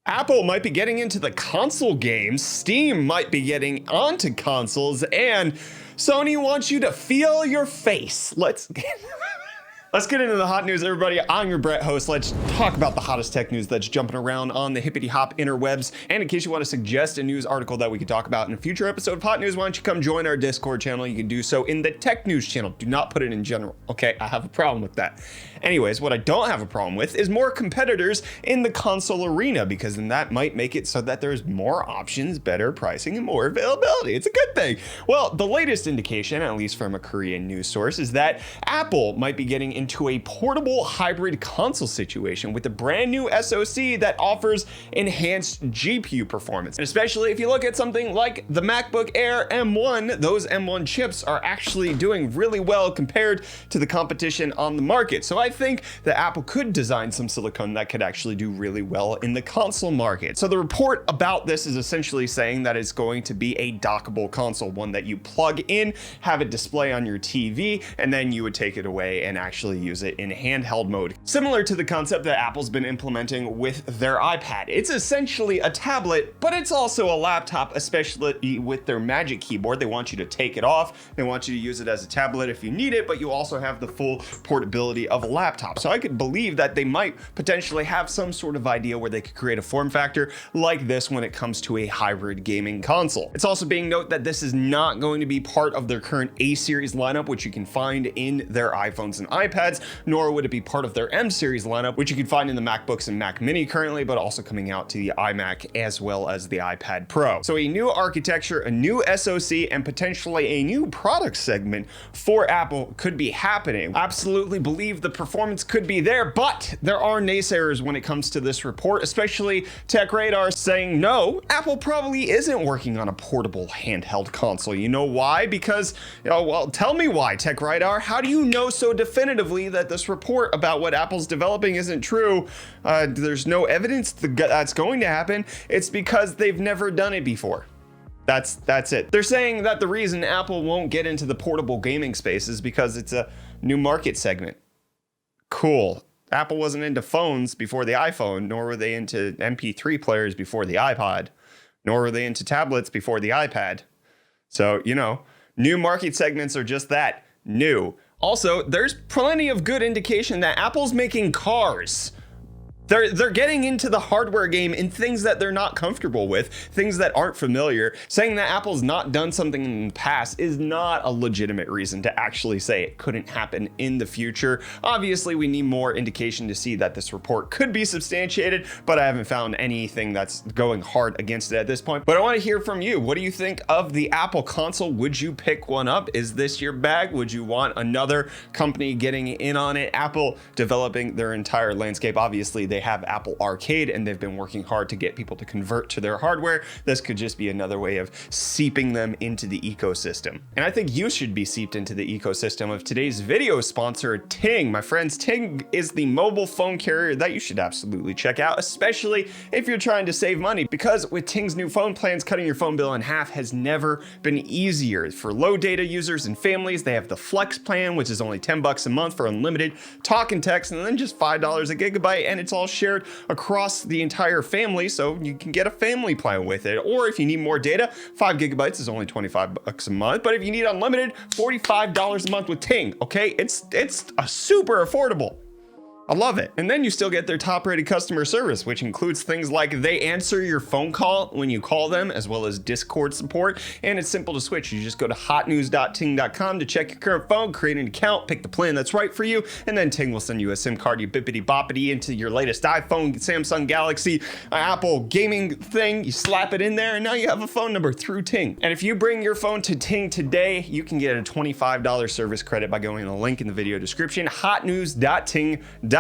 Apple might be getting into the console game, Steam might be getting onto consoles, and Sony wants you to feel your face. Let's get into the hot news, everybody. I'm your Brett host. Let's talk about the hottest tech news that's jumping around on the hippity hop interwebs. And in case you want to suggest a news article that we could talk about in a future episode of Hot News, why don't you come join our Discord channel? You can do so in the tech news channel. Do not put it in general, okay? I have a problem with that. Anyways, what I don't have a problem with is more competitors in the console arena, because then that might make it so that there's more options, better pricing, and more availability. It's a good thing. Well, the latest indication, at least from a Korean news source, is that Apple might be getting into a portable hybrid console situation with a brand new SoC that offers enhanced GPU performance. And especially if you look at something like the MacBook Air M1, those M1 chips are actually doing really well compared to the competition on the market. So I think that Apple could design some silicone that could actually do really well in the console market. So the report about this is essentially saying that it's going to be a dockable console, one that you plug in, have it display on your TV, and then you would take it away and actually use it in handheld mode. Similar to the concept that Apple's been implementing with their iPad. It's essentially a tablet, but it's also a laptop, especially with their Magic Keyboard. They want you to take it off. They want you to use it as a tablet if you need it, but you also have the full portability of a laptop. So I could believe that they might potentially have some sort of idea where they could create a form factor like this when it comes to a hybrid gaming console. It's also being noted that this is not going to be part of their current A series lineup, which you can find in their iPhones and iPads, nor would it be part of their M series lineup, which you can find in the MacBooks and Mac Mini currently, but also coming out to the iMac as well as the iPad Pro. So a new architecture, a new SoC, and potentially a new product segment for Apple could be happening. I absolutely believe the performance could be there, but there are naysayers when it comes to this report, especially TechRadar saying no, Apple probably isn't working on a portable handheld console. You know why? Because, well, tell me why, TechRadar. How do you know so definitively that this report about what Apple's developing isn't true? There's no evidence that's going to happen. It's because they've never done it before. That's it. They're saying that the reason Apple won't get into the portable gaming space is because it's a new market segment. Cool. Apple wasn't into phones before the iPhone, nor were they into MP3 players before the iPod, nor were they into tablets before the iPad. So, new market segments are just that, new. Also, there's plenty of good indication that Apple's making cars. They're getting into the hardware game in things that they're not comfortable with, things that aren't familiar. Saying that Apple's not done something in the past is not a legitimate reason to actually say it couldn't happen in the future. Obviously, we need more indication to see that this report could be substantiated, but I haven't found anything that's going hard against it at this point. But I want to hear from you. What do you think of the Apple console? Would you pick one up? Is this your bag? Would you want another company getting in on it? Apple developing their entire landscape. Obviously, they have Apple Arcade, and they've been working hard to get people to convert to their hardware. This could just be another way of seeping them into the ecosystem. And I think you should be seeped into the ecosystem of today's video sponsor, Ting. My friends, Ting is the mobile phone carrier that you should absolutely check out, especially if you're trying to save money, because with Ting's new phone plans, cutting your phone bill in half has never been easier. For low data users and families, they have the Flex plan, which is only $10 a month for unlimited talk and text, and then just $5 a gigabyte, and it's all shared across the entire family, so you can get a family plan with it. Or if you need more data, 5 gigabytes is only $25 a month, but if you need unlimited, $45 a month with Ting. Okay, it's a super affordable. I love it. And then you still get their top-rated customer service, which includes things like they answer your phone call when you call them, as well as Discord support. And it's simple to switch. You just go to hotnews.ting.com to check your current phone, create an account, pick the plan that's right for you, and then Ting will send you a SIM card, you bippity-boppity into your latest iPhone, Samsung Galaxy, Apple gaming thing. You slap it in there, and now you have a phone number through Ting. And if you bring your phone to Ting today, you can get a $25 service credit by going to the link in the video description, hotnews.ting.com.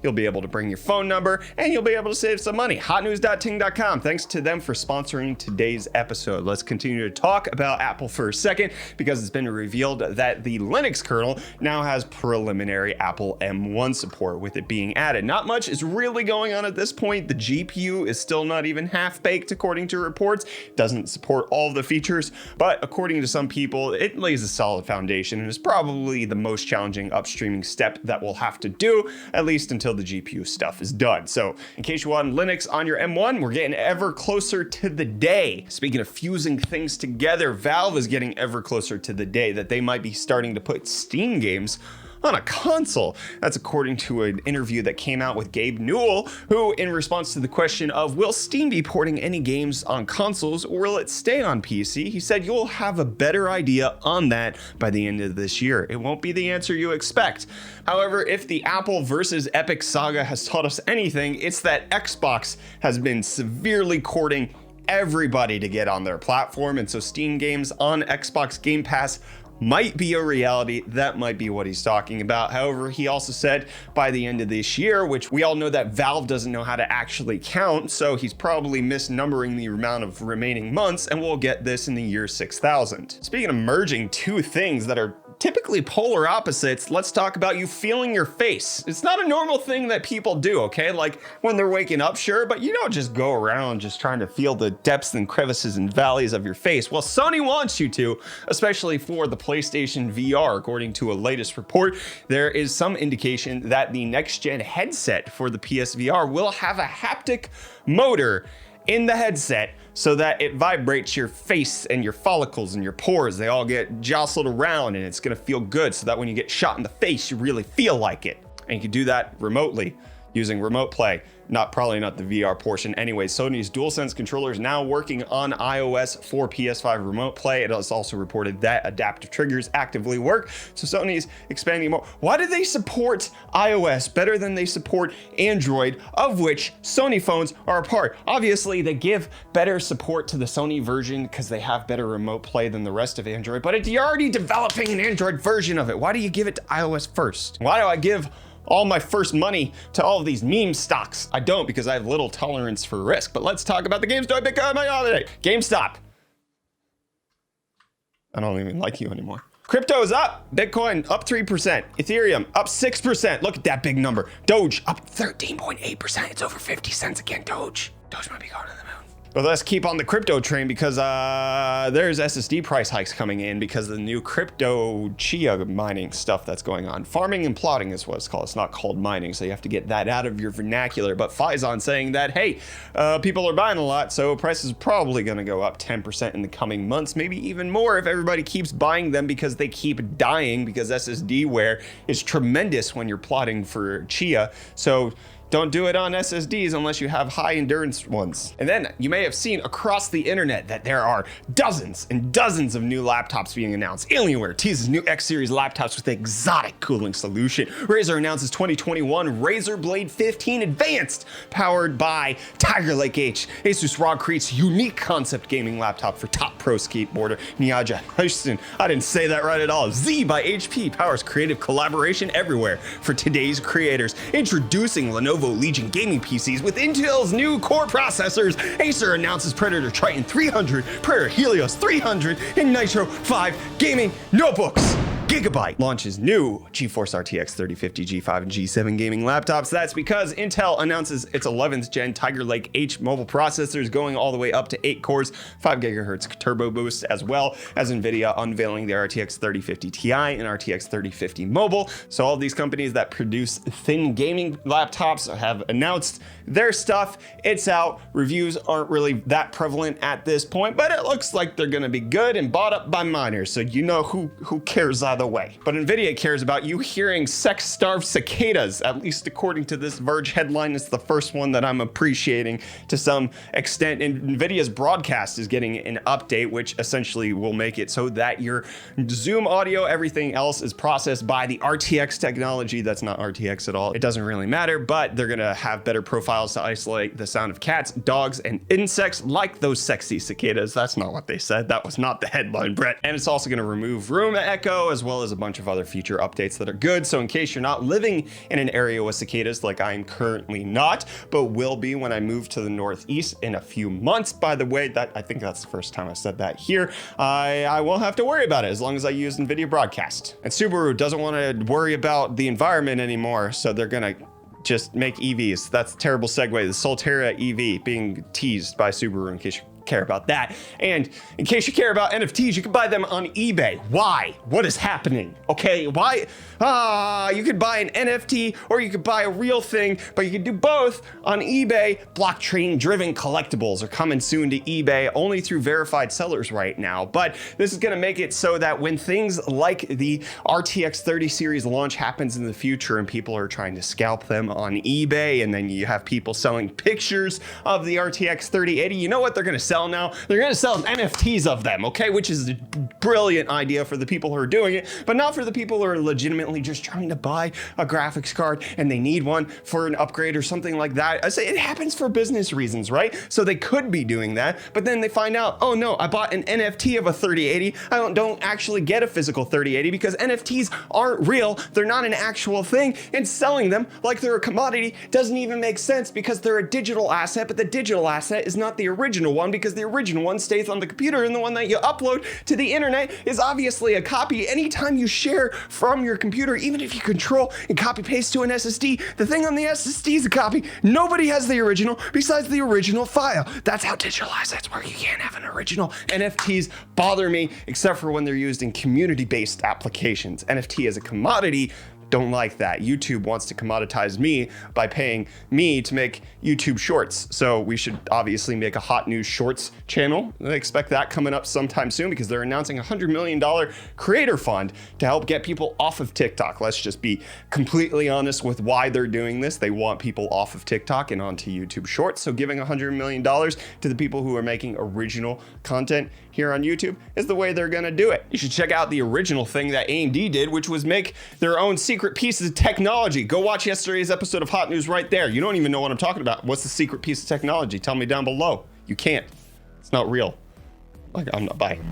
You'll be able to bring your phone number and you'll be able to save some money. Hotnews.ting.com. Thanks to them for sponsoring today's episode. Let's continue to talk about Apple for a second, because it's been revealed that the Linux kernel now has preliminary Apple M1 support, with it being added. Not much is really going on at this point. The GPU is still not even half baked, according to reports. It doesn't support all of the features, but according to some people, it lays a solid foundation and is probably the most challenging upstreaming step that we'll have to do. GPU, at least until the GPU stuff is done. So in case you want Linux on your M1, we're getting ever closer to the day. Speaking of fusing things together, Valve is getting ever closer to the day that they might be starting to put Steam games on a console. That's according to an interview that came out with Gabe Newell, who, in response to the question of will Steam be porting any games on consoles or will it stay on PC, he said you'll have a better idea on that by the end of this year. It won't be the answer you expect. However, if the Apple versus Epic saga has taught us anything, it's that Xbox has been severely courting everybody to get on their platform, and so Steam games on Xbox Game Pass might be a reality. That might be what he's talking about. However, he also said by the end of this year, which we all know that Valve doesn't know how to actually count, so he's probably misnumbering the amount of remaining months, and we'll get this in the year 6000. Speaking of merging two things that are typically polar opposites, let's talk about you feeling your face. It's not a normal thing that people do, okay? Like when they're waking up, sure, but you don't just go around just trying to feel the depths and crevices and valleys of your face. Well, Sony wants you to, especially for the PlayStation VR. According to a latest report, there is some indication that the next-gen headset for the PSVR will have a haptic motor in the headset so that it vibrates your face and your follicles and your pores. They all get jostled around and it's gonna feel good so that when you get shot in the face, you really feel like it. And you can do that remotely using remote play. Probably not the VR portion. Anyway, Sony's DualSense controller is now working on iOS for PS5 remote play. It has also reported that adaptive triggers actively work. So Sony's expanding more. Why do they support iOS better than they support Android, of which Sony phones are a part? Obviously, they give better support to the Sony version because they have better remote play than the rest of Android, but you're already developing an Android version of it. Why do you give it to iOS first? Why do I give all my first money to all of these meme stocks? I don't, because I have little tolerance for risk. But let's talk about the GameStop Bitcoin my holiday. GameStop. I don't even like you anymore. Crypto is up. Bitcoin up 3%. Ethereum up 6%. Look at that big number. Doge up 13.8%. It's over 50 cents again. Doge might be going to the moon. But let's keep on the crypto train because there's SSD price hikes coming in because of the new crypto Chia mining stuff that's going on. Farming and plotting is what it's called. It's not called mining, so you have to get that out of your vernacular. But Faison saying that, hey, people are buying a lot, so prices are probably going to go up 10% in the coming months, maybe even more if everybody keeps buying them because they keep dying, because SSD wear is tremendous when you're plotting for Chia. So don't do it on SSDs unless you have high endurance ones. And then you may have seen across the internet that there are dozens and dozens of new laptops being announced. Alienware teases new X series laptops with exotic cooling solution. Razer announces 2021 Razer Blade 15 Advanced, powered by Tiger Lake H. Asus ROG creates unique concept gaming laptop for top pro skateboarder Nyaja Houston. I didn't say that right at all. Z by HP powers creative collaboration everywhere for today's creators. Introducing Lenovo Legion gaming PCs with Intel's new core processors. Acer announces Predator Triton 300, Predator Helios 300, and Nitro 5 gaming notebooks. Gigabyte launches new GeForce RTX 3050 G5 and G7 gaming laptops. That's because Intel announces its 11th gen Tiger Lake H mobile processors going all the way up to 8 cores, 5 gigahertz turbo boost, as well as Nvidia unveiling the RTX 3050 Ti and RTX 3050 mobile. So all these companies that produce thin gaming laptops have announced their stuff. It's out. Reviews aren't really that prevalent at this point, but it looks like they're gonna be good and bought up by miners, so you know who cares either way. But Nvidia cares about you hearing sex-starved cicadas, at least according to this Verge headline. It's the first one that I'm appreciating to some extent. And Nvidia's broadcast is getting an update, which essentially will make it so that your Zoom audio, everything else is processed by the RTX technology. That's not RTX at all. It doesn't really matter, but they're gonna have better profiles to isolate the sound of cats, dogs, and insects like those sexy cicadas. That's not what they said. That was not the headline, Brett. And it's also gonna remove room echo as well as a bunch of other feature updates that are good. So in case you're not living in an area with cicadas, like I'm currently not, but will be when I move to the Northeast in a few months, by the way, that I think that's the first time I said that here, I won't have to worry about it as long as I use Nvidia Broadcast. And Subaru doesn't want to worry about the environment anymore, so they're gonna just make EVs. That's a terrible segue. The Solterra EV being teased by Subaru, in case you're care about that. And in case you care about NFTs, you can buy them on eBay. Why? What is happening? Okay, why? You could buy an NFT or you could buy a real thing, but you can do both on eBay. Blockchain-driven collectibles are coming soon to eBay, only through verified sellers right now. But this is gonna make it so that when things like the RTX 30 series launch happens in the future and people are trying to scalp them on eBay, and then you have people selling pictures of the RTX 3080, you know what they're gonna sell now? They're gonna sell NFTs of them, okay? Which is a brilliant idea for the people who are doing it, but not for the people who are legitimately just trying to buy a graphics card and they need one for an upgrade or something like that. I say it happens for business reasons, right? So they could be doing that, but then they find out, oh no, I bought an NFT of a 3080. I don't actually get a physical 3080 because NFTs aren't real. They're not an actual thing, and selling them like they're a commodity doesn't even make sense because they're a digital asset, but the digital asset is not the original one because the original one stays on the computer, and the one that you upload to the internet is obviously a copy. Anytime you share from your computer, even if you control and copy paste to an SSD, the thing on the SSD is a copy. Nobody has the original besides the original file. That's how digital assets work. You can't have an original. NFTs bother me, except for when they're used in community-based applications. NFT as a commodity, don't like that. YouTube wants to commoditize me by paying me to make YouTube shorts. So we should obviously make a hot news shorts channel. I expect that coming up sometime soon because they're announcing a $100 million creator fund to help get people off of TikTok. Let's just be completely honest with why they're doing this. They want people off of TikTok and onto YouTube shorts. So giving $100 million to the people who are making original content here on YouTube is the way they're gonna do it. You should check out the original thing that AMD did, which was make their own secret pieces of technology. Go watch yesterday's episode of Hot News right there. You don't even know what I'm talking about. What's the secret piece of technology? Tell me down below. You can't. It's not real. Like, I'm not buying.